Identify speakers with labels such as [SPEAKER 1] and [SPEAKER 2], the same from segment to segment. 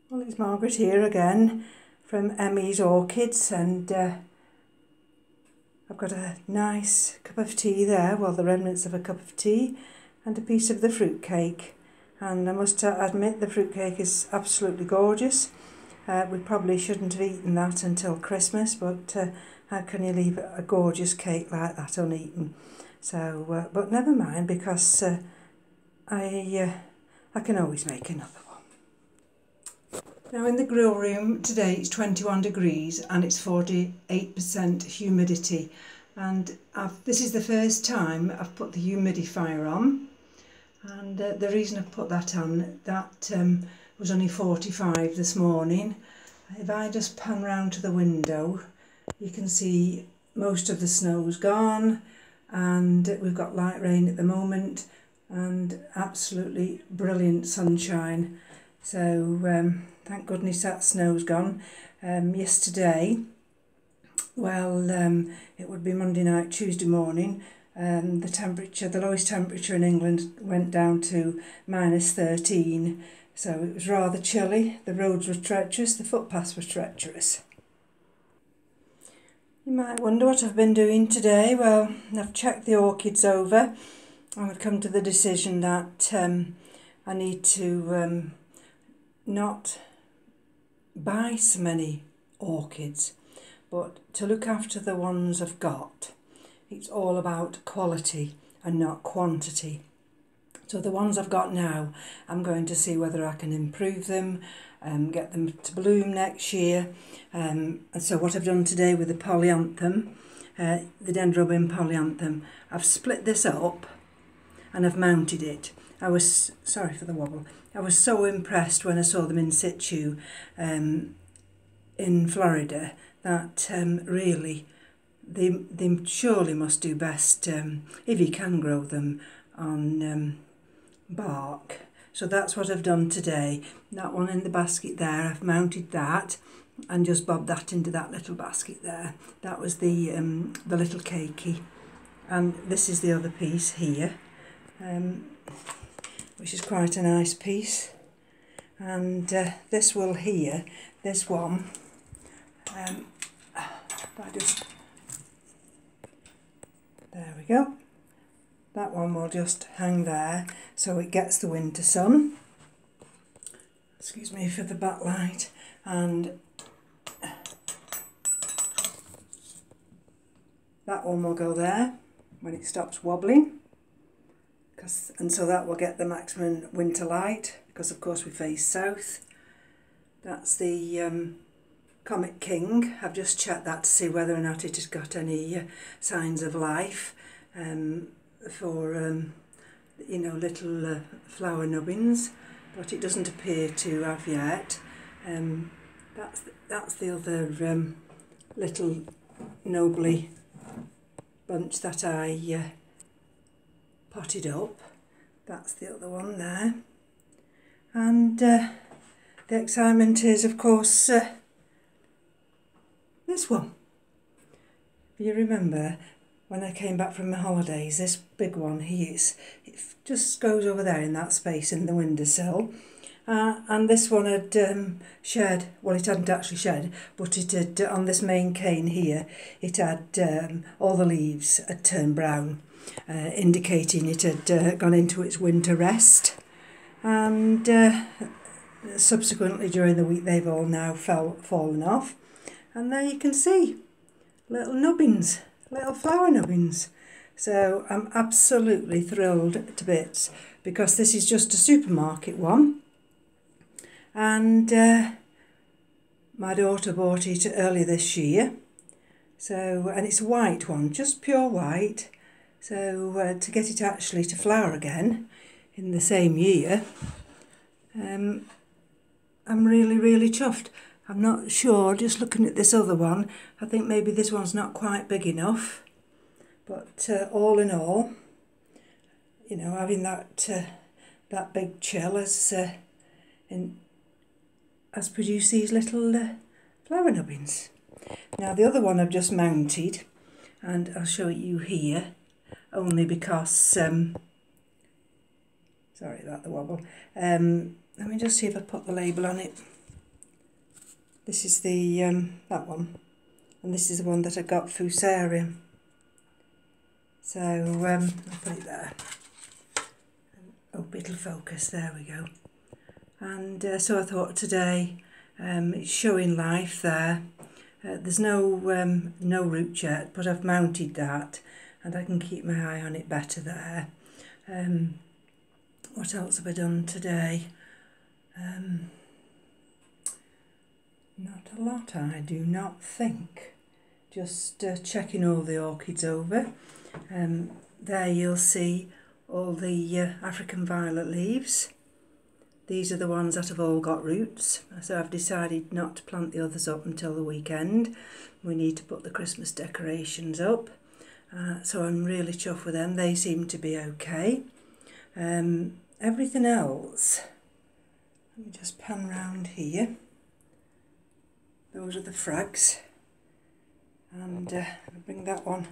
[SPEAKER 1] Well, it's Margaret here again from M.E.s Orchids, and I've got a nice cup of tea there, well, the remnants of a cup of tea, and a piece of the fruitcake. And I must admit the fruitcake is absolutely gorgeous. We probably shouldn't have eaten that until Christmas, but how can you leave a gorgeous cake like that uneaten? So, but never mind, because I can always make another one. Now in the grill room today it's 21 degrees and it's 48% humidity, and this is the first time I've put the humidifier on, and the reason I've put that on, that was only 45 this morning. If I just pan round to the window, you can see most of the snow's gone, and we've got light rain at the moment and absolutely brilliant sunshine. So thank goodness that snow's gone. Yesterday, well, it would be Monday night, Tuesday morning, the lowest temperature in England went down to -13, so it was rather chilly. The roads were treacherous, the footpaths were treacherous. You might wonder what I've been doing today. Well, I've checked the orchids over and I've come to the decision that I need to not buy so many orchids, but to look after the ones I've got. It's all about quality and not quantity. So the ones I've got now, I'm going to see whether I can improve them, get them to bloom next year. And so what I've done today with the polyanthum, the dendrobium polyanthum, I've split this up and I've mounted it. Sorry for the wobble. I was so impressed when I saw them in situ in Florida that really they surely must do best if you can grow them on bark. So that's what I've done today. That one in the basket there, I've mounted that and just bobbed that into that little basket there. That was the little cakey, and this is the other piece here, which is quite a nice piece. And this will here, this one, there we go. That one will just hang there so it gets the winter sun. Excuse me for the backlight. And that one will go there when it stops wobbling. And so that will get the maximum winter light, because of course we face south. That's the Comet King. I've just checked that to see whether or not it has got any signs of life for you know, little flower nubbins, but it doesn't appear to have yet. That's the other little nobly bunch that I potted up. That's the other one there. And the excitement is, of course, this one. If you remember, when I came back from my holidays, this big one, it just goes over there in that space in the windowsill. And this one had shed, well, it hadn't actually shed, but it had, on this main cane here, it had, all the leaves had turned brown, indicating it had gone into its winter rest. And subsequently during the week they've all now fallen off. And there you can see little nubbins, little flower nubbins. So I'm absolutely thrilled to bits, because this is just a supermarket one. And my daughter bought it earlier this year. So, and it's a white one, just pure white. So to get it actually to flower again in the same year, I'm really, really chuffed. I'm not sure, just looking at this other one, I think maybe this one's not quite big enough. But all in all, you know, having that big chill has produced these little flower nubbins. Now the other one I've just mounted, and I'll show you here, only because, sorry about the wobble, let me just see if I put the label on it. This is the that one, and this is the one that I got Fusarium. So I'll put it there. Hope it'll focus. There we go. And so I thought today it's showing life there. There's no root yet, but I've mounted that, and I can keep my eye on it better there. What else have I done today? Not a lot, I do not think. Just checking all the orchids over. There you'll see all the African violet leaves. These are the ones that have all got roots, so I've decided not to plant the others up until the weekend. We need to put the Christmas decorations up, so I'm really chuffed with them. They seem to be okay. Everything else, let me just pan round here. Those are the frags, and I'll bring that one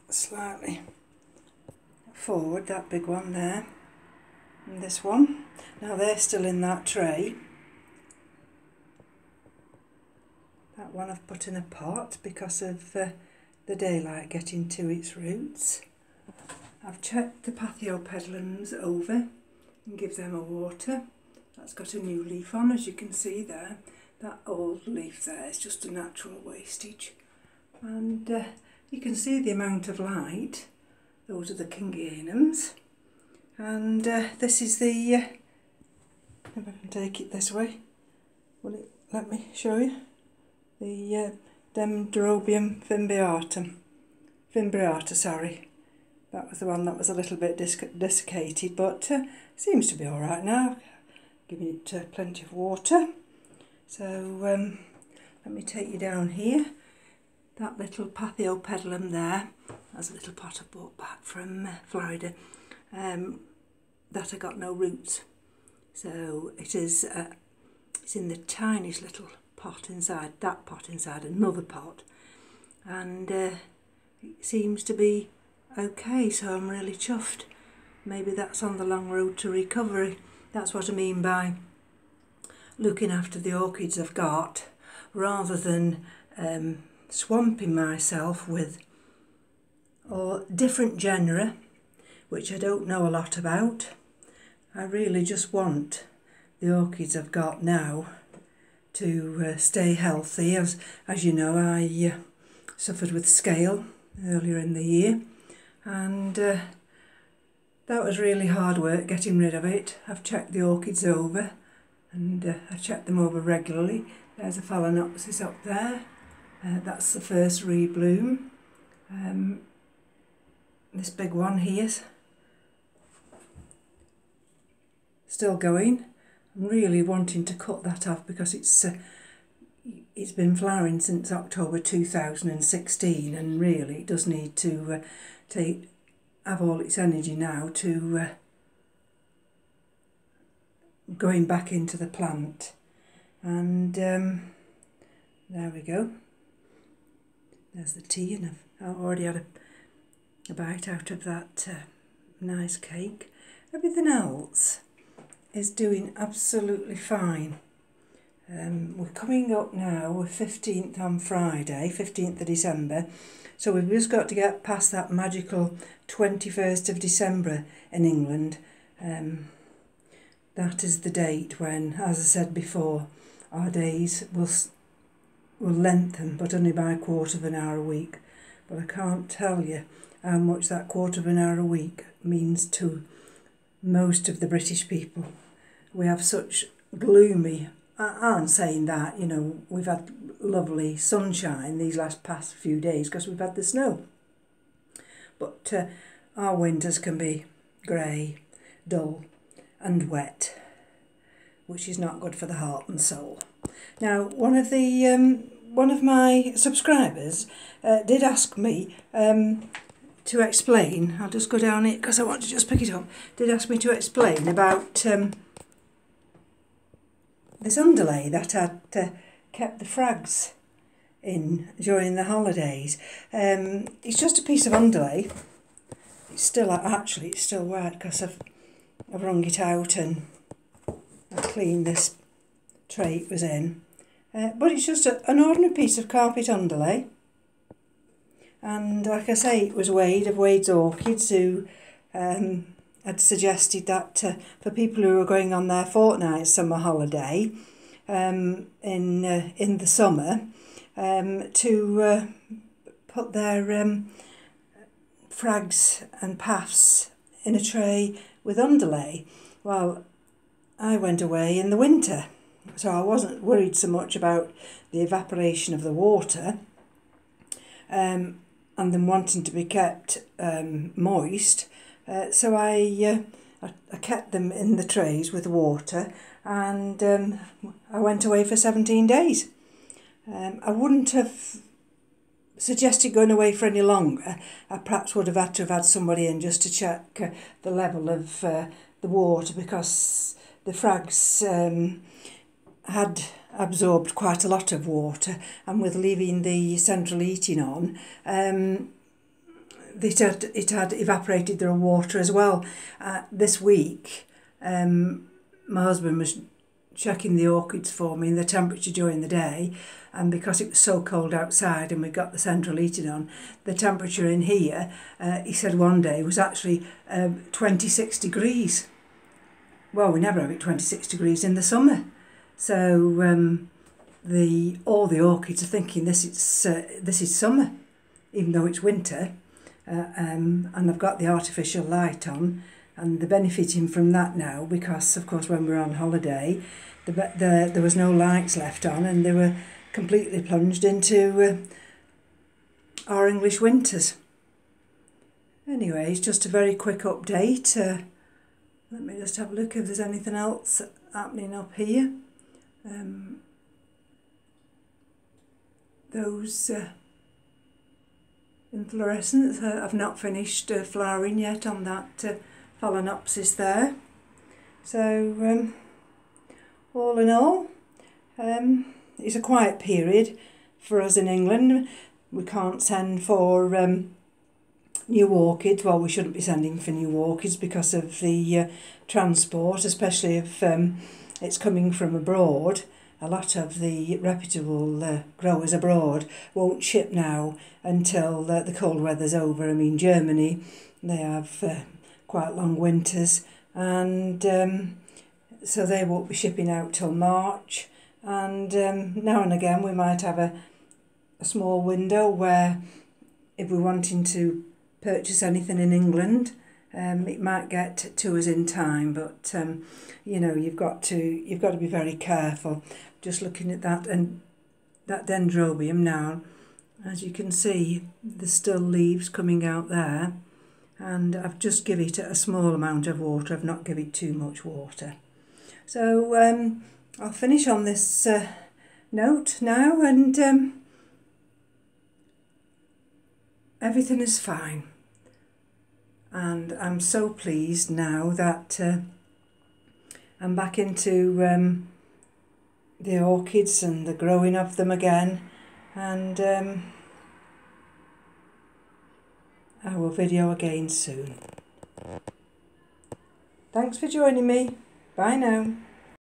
[SPEAKER 1] slightly forward, that big one there. And this one, now they're still in that tray. That one I've put in a pot because of the daylight getting to its roots. I've checked the Pathiopedilums over and give them a water. That's got a new leaf on, as you can see there. That old leaf there is just a natural wastage. And you can see the amount of light. Those are the Kingianums. And this is the, if I can take it this way, will it let me show you? The Dendrobium fimbriata, sorry. That was the one that was a little bit desiccated, but seems to be all right now. Giving it plenty of water. So let me take you down here. That little Pathiopedilum there, that's a little pot I bought back from Florida. That I got no roots, so it is. It's in the tiniest little pot inside that pot inside another pot, and it seems to be okay. So I'm really chuffed. Maybe that's on the long road to recovery. That's what I mean by looking after the orchids I've got, rather than swamping myself with different genera, which I don't know a lot about. I really just want the orchids I've got now to stay healthy. As you know, I suffered with scale earlier in the year, and that was really hard work getting rid of it. I've checked the orchids over, and I check them over regularly. There's a Phalaenopsis up there. That's the first rebloom. This big one here's still going. I'm really wanting to cut that off because it's been flowering since October 2016, and really it does need to have all its energy now to going back into the plant. And there we go. There's the tea, and I've already had a bite out of that nice cake. Everything else is doing absolutely fine. We're coming up now, we're 15th on Friday, 15th of December, so we've just got to get past that magical 21st of December in England. That is the date when, as I said before, our days will lengthen, but only by a quarter of an hour a week. But I can't tell you how much that quarter of an hour a week means to most of the British people. We have such gloomy, I aren't saying that, you know, we've had lovely sunshine these past few days because we've had the snow. But our winters can be grey, dull and wet, which is not good for the heart and soul. Now, one of my subscribers did ask me to explain, I'll just go down it because I want to just pick it up, did ask me to explain about this underlay that I'd kept the frags in during the holidays. It's just a piece of underlay. It's still, actually it's still wet because I've wrung it out and I've cleaned this tray it was in. But it's just an ordinary piece of carpet underlay. And like I say, it was Wade of Wade's Orchids who had suggested that for people who are going on their fortnight summer holiday in the summer, to put their frags and paths in a tray with underlay. Well, I went away in the winter, so I wasn't worried so much about the evaporation of the water and them wanting to be kept moist. So I kept them in the trays with water, and I went away for 17 days. I wouldn't have suggested going away for any longer. I perhaps would have had to have had somebody in just to check the level of the water, because the frags had absorbed quite a lot of water, and with leaving the central heating on, it had evaporated the water as well. This week, my husband was checking the orchids for me and the temperature during the day, and because it was so cold outside and we got the central heating on, the temperature in here, he said one day, was actually 26 degrees. Well, we never have it 26 degrees in the summer. So all the orchids are thinking this is summer, even though it's winter. And I've got the artificial light on, and they're benefiting from that now, because of course when we were on holiday there was no lights left on, and they were completely plunged into our English winters. Anyway, it's just a very quick update. Let me just have a look if there's anything else happening up here. Those inflorescence, I've not finished flowering yet on that phalaenopsis there. So all in all, it's a quiet period for us in England. We can't send for new orchids. Well, we shouldn't be sending for new orchids because of the transport, especially if it's coming from abroad. A lot of the reputable growers abroad won't ship now until the cold weather's over. I mean, Germany, they have quite long winters, and so they won't be shipping out till March. And now and again we might have a small window where, if we're wanting to purchase anything in England, it might get to us in time, but you know, you've got to be very careful. Just looking at that, and that dendrobium now, as you can see, there's still leaves coming out there, and I've just given it a small amount of water. I've not given it too much water. So I'll finish on this note now, and everything is fine. And I'm so pleased now that I'm back into the orchids and the growing of them again, and I will video again soon. Thanks for joining me. Bye now.